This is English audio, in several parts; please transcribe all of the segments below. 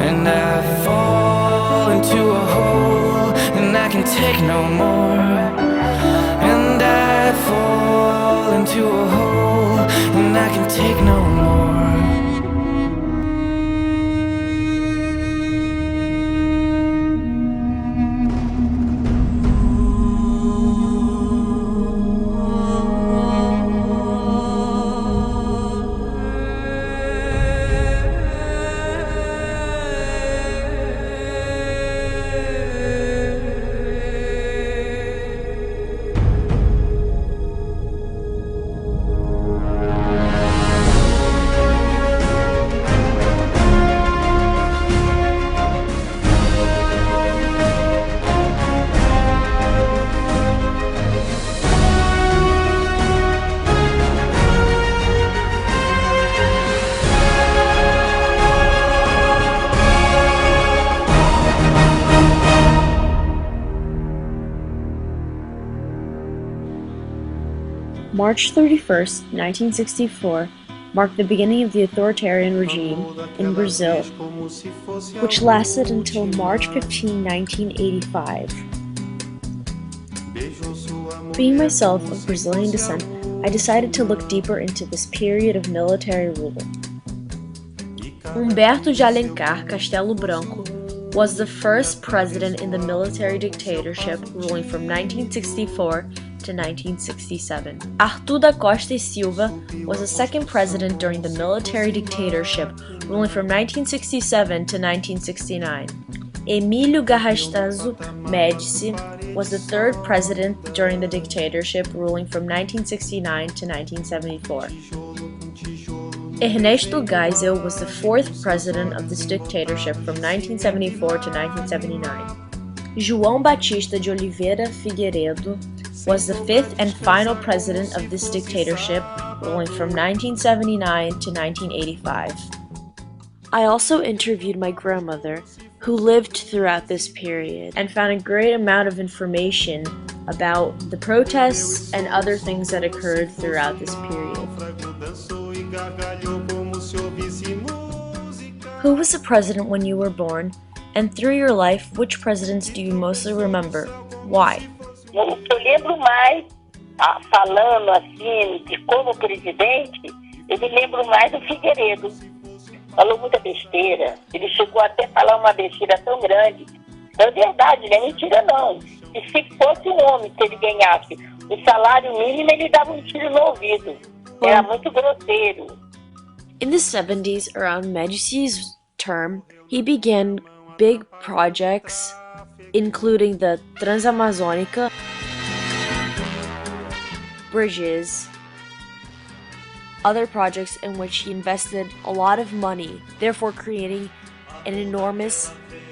and I fall into a hole, and I can take no more. And I fall into a hole, and I can take no more. March 31st, 1964, marked the beginning of the authoritarian regime in Brazil, which lasted until March 15, 1985. Being myself of Brazilian descent, I decided to look deeper into this period of military rule. Humberto de Alencar Castelo Branco was the first president in the military dictatorship ruling from 1964 to 1967. Arthur da Costa e Silva was the second president during the military dictatorship ruling from 1967 to 1969. Emílio Garrastazu Médici was the third president during the dictatorship ruling from 1969 to 1974. Ernesto Geisel was the fourth president of this dictatorship from 1974 to 1979. João Batista de Oliveira Figueiredo was the fifth and final president of this dictatorship, ruling from 1979 to 1985. I also interviewed my grandmother, who lived throughout this period, and found a great amount of information about the protests and other things that occurred throughout this period. Who was the president when you were born? And through your life, which presidents do you mostly remember? Why? Eu lembro mais, falando assim, de como presidente, eu me lembro mais do Figueiredo. Falou muita besteira. Ele chegou até a falar uma besteira tão grande. É verdade, não é mentira não. E se fosse um homem, se ele ganhasse o salário mínimo, ele dava um tiro no ouvido. Era muito grosseiro. In the 70s, around Medici's term, he began big projects, including the Transamazônica, bridges, other projects in which he invested a lot of money, therefore creating an enormous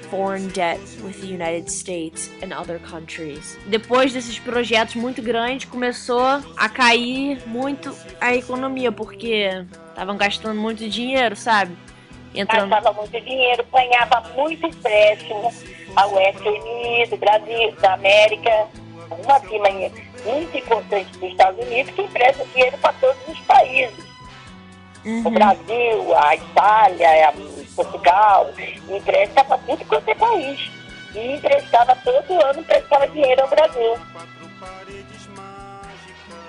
foreign debt with the United States and other countries. Depois desses projetos muito grandes, começou a cair muito a economia, porque estavam gastando muito dinheiro, sabe? Gastava muito dinheiro, ganhava muito empréstimo ao FMI do Brasil, da América, uma firma muito importante dos Estados Unidos que empresta dinheiro para todos os países. O Brasil, a Itália, Portugal, empresta para tudo quanto é país. E emprestava todo ano, emprestava dinheiro ao Brasil.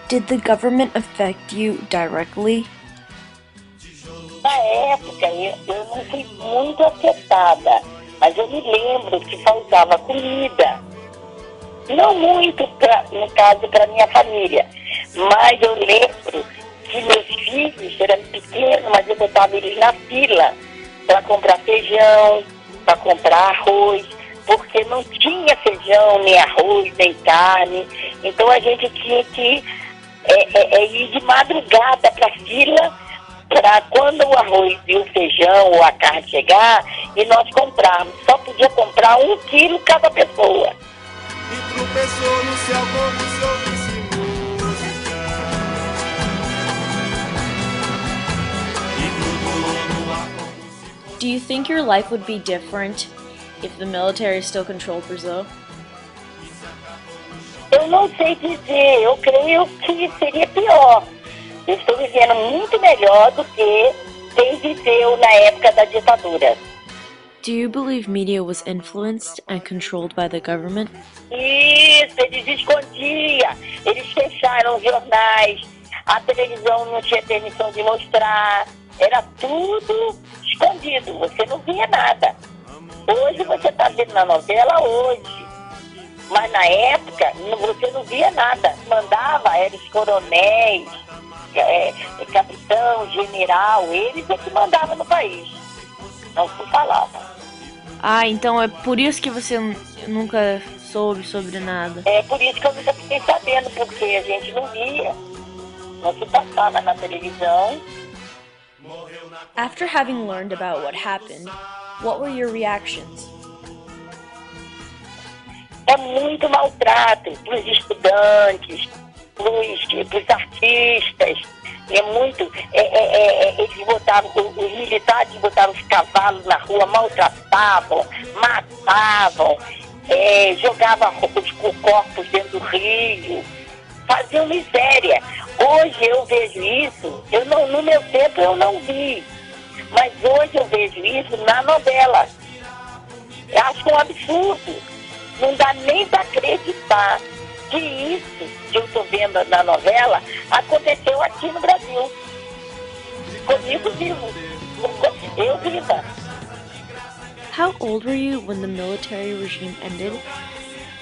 Did the government affect you directly? Na época, eu não fui muito afetada, mas eu me lembro que faltava comida. Não muito, no caso, para minha família, mas eu lembro que meus filhos eram pequenos, mas eu botava eles na fila para comprar feijão, para comprar arroz, porque não tinha feijão, nem arroz, nem carne. Então a gente tinha que ir de madrugada para a fila, para quando o arroz e o feijão ou a carne chegar, e nós comprarmos. Só podia comprar 1 quilo cada pessoa. E tropeçou no céu como se ouvisse música. E flutuou no ar como se fosse... Do you think your life would be different if the military still controlled Brazil? Eu não sei dizer, eu creio que seria pior. Eu estou vivendo muito melhor do que quem viveu na época da ditadura. Do you believe media was influenced and controlled by the government? Isso, eles escondiam, eles fecharam os jornais, a televisão não tinha permissão de mostrar, era tudo escondido, você não via nada. Hoje você está vendo na novela hoje, mas na época você não via nada. Mandava, eram os coronéis, capitão, general, eles é que mandavam no país, não se falava. Ah, então é por isso que você nunca soube sobre nada. É por isso que eu nunca fiquei sabendo, porque a gente não via, não se passava na televisão. After having learned about what happened, what were your reactions? É muito maltrato para os estudantes, para os artistas. É muito. Eles botavam, os militares botavam os cavalos na rua, maltratavam, matavam, jogavam os corpos dentro do rio, faziam miséria. Hoje eu vejo isso, no meu tempo eu não vi, mas hoje eu vejo isso na novela. Eu acho um absurdo. Não dá nem para acreditar que isso que eu estou vendo na novela aconteceu aqui no Brasil. Comigo vivo. Eu viva. How old were you when the military regime ended?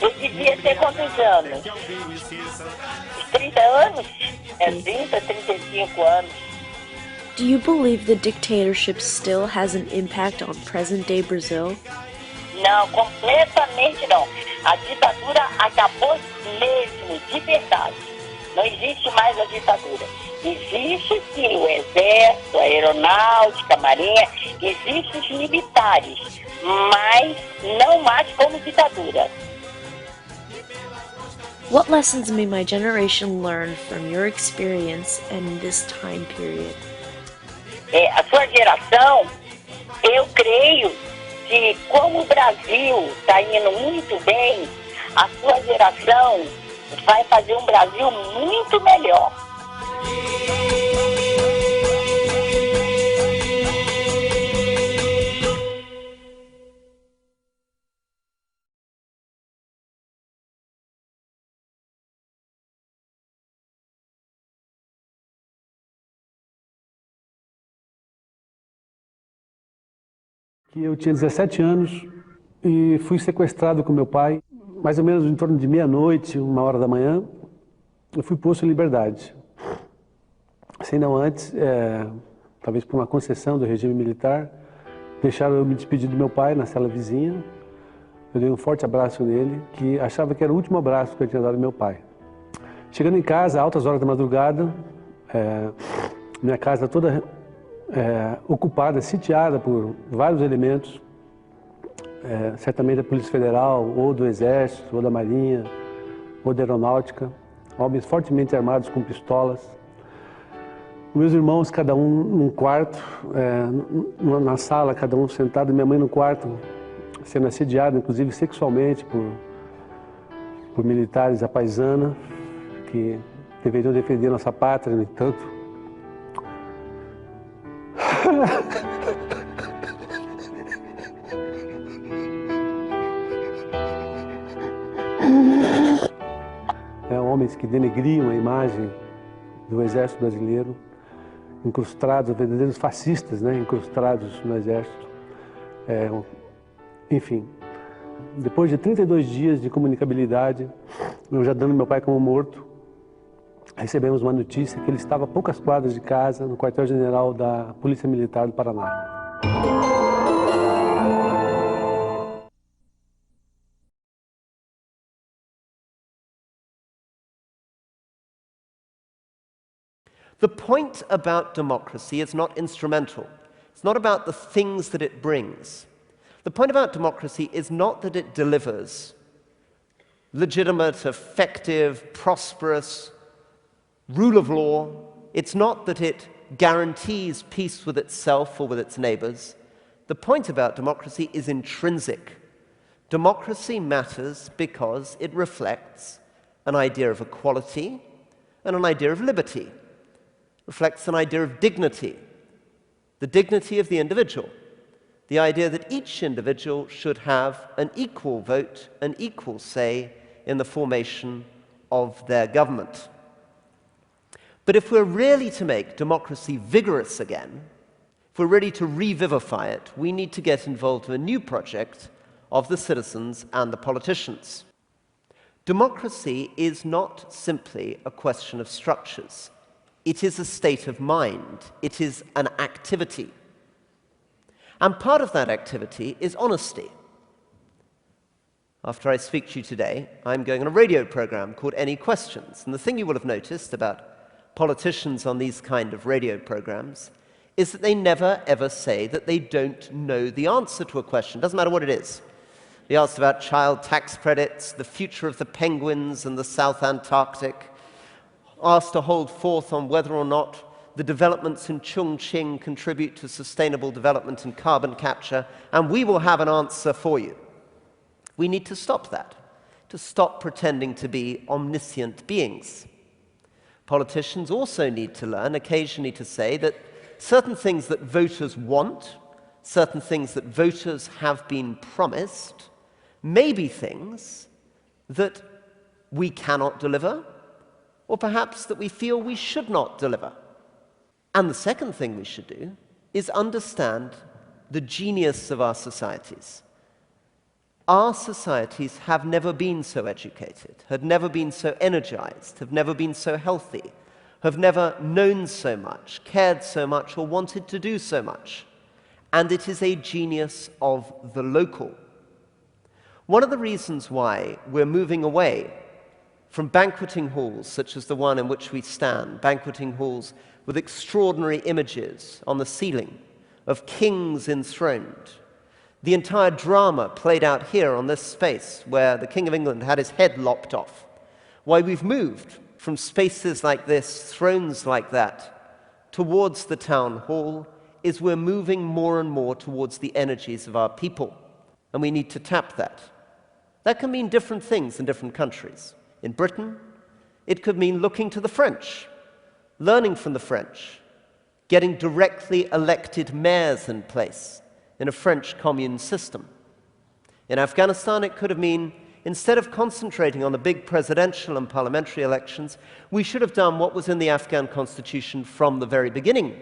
Eu devia ter quantos anos? Uns 30 anos? 30, 35 anos. Do you believe the dictatorship still has an impact on present-day Brazil? Não, completamente não. A ditadura acabou mesmo, de verdade. Não existe mais a ditadura. Existe sim o exército, a aeronáutica, a marinha, existem os militares, mas não mais como ditadura. What lessons may my generation learn from your experience and this time period? A sua geração, eu creio que como o Brasil está indo muito bem, a sua geração vai fazer um Brasil muito melhor. Eu tinha 17 anos e fui sequestrado com meu pai, mais ou menos em torno de meia-noite, 1h da manhã, eu fui posto em liberdade. Se não antes, talvez por uma concessão do regime militar, deixaram eu me despedir do meu pai na cela vizinha. Eu dei um forte abraço nele, que achava que era o último abraço que eu tinha dado ao meu pai. Chegando em casa, altas horas da madrugada, minha casa toda ocupada, sitiada por vários elementos, certamente da Polícia Federal, ou do Exército, ou da Marinha, ou da Aeronáutica, homens fortemente armados com pistolas. Meus irmãos, cada um num quarto, na sala, cada um sentado, minha mãe no quarto, sendo assediada, inclusive sexualmente, por militares à paisana, que deveriam defender nossa pátria, no entanto. Homens que denegriam a imagem do Exército Brasileiro, incrustados, verdadeiros fascistas, né, incrustados no Exército. Enfim, depois de 32 dias de comunicabilidade, eu já dando meu pai como morto, recebemos uma notícia que ele estava a poucas quadras de casa, no quartel-general da Polícia Militar do Paraná. The point about democracy is not instrumental. It's not about the things that it brings. The point about democracy is not that it delivers legitimate, effective, prosperous rule of law. It's not that it guarantees peace with itself or with its neighbors. The point about democracy is intrinsic. Democracy matters because it reflects an idea of equality and an idea of liberty. Reflects an idea of dignity, the dignity of the individual. The idea that each individual should have an equal vote, an equal say in the formation of their government. But if we're really to make democracy vigorous again, if we're ready to revivify it, we need to get involved in a new project of the citizens and the politicians. Democracy is not simply a question of structures. It is a state of mind. It is an activity. And part of that activity is honesty. After I speak to you today, I'm going on a radio program called Any Questions. And the thing you will have noticed about politicians on these kind of radio programs is that they never, ever say that they don't know the answer to a question. Doesn't matter what it is. They asked about child tax credits, the future of the penguins in the South Antarctic, asked to hold forth on whether or not the developments in Chongqing contribute to sustainable development and carbon capture, and we will have an answer for you. We need to stop that, to stop pretending to be omniscient beings. Politicians also need to learn occasionally to say that certain things that voters want, certain things that voters have been promised, may be things that we cannot deliver, or perhaps that we feel we should not deliver. And the second thing we should do is understand the genius of our societies. Our societies have never been so educated, have never been so energized, have never been so healthy, have never known so much, cared so much, or wanted to do so much. And it is a genius of the local. One of the reasons why we're moving away from banqueting halls such as the one in which we stand, banqueting halls with extraordinary images on the ceiling of kings enthroned, the entire drama played out here on this space where the King of England had his head lopped off, why we've moved from spaces like this, thrones like that, towards the town hall, is we're moving more and more towards the energies of our people, and we need to tap that. That can mean different things in different countries. In Britain, it could mean looking to the French, learning from the French, getting directly elected mayors in place in a French commune system. In Afghanistan, it could have mean, instead of concentrating on the big presidential and parliamentary elections, we should have done what was in the Afghan constitution from the very beginning,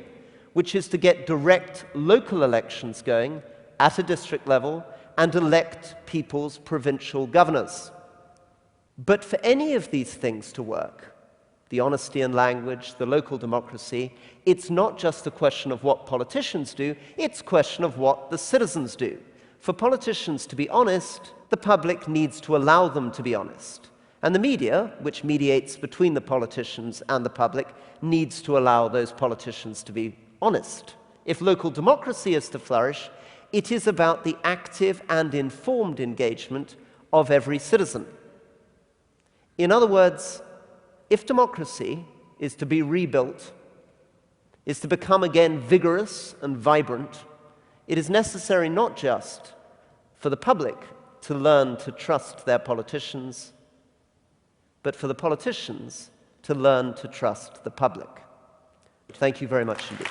which is to get direct local elections going at a district level and elect people's provincial governors. But for any of these things to work, the honesty in language, the local democracy, it's not just a question of what politicians do, it's a question of what the citizens do. For politicians to be honest, the public needs to allow them to be honest. And the media, which mediates between the politicians and the public, needs to allow those politicians to be honest. If local democracy is to flourish, it is about the active and informed engagement of every citizen. In other words, if democracy is to be rebuilt, is to become again vigorous and vibrant, it is necessary not just for the public to learn to trust their politicians, but for the politicians to learn to trust the public. Thank you very much indeed.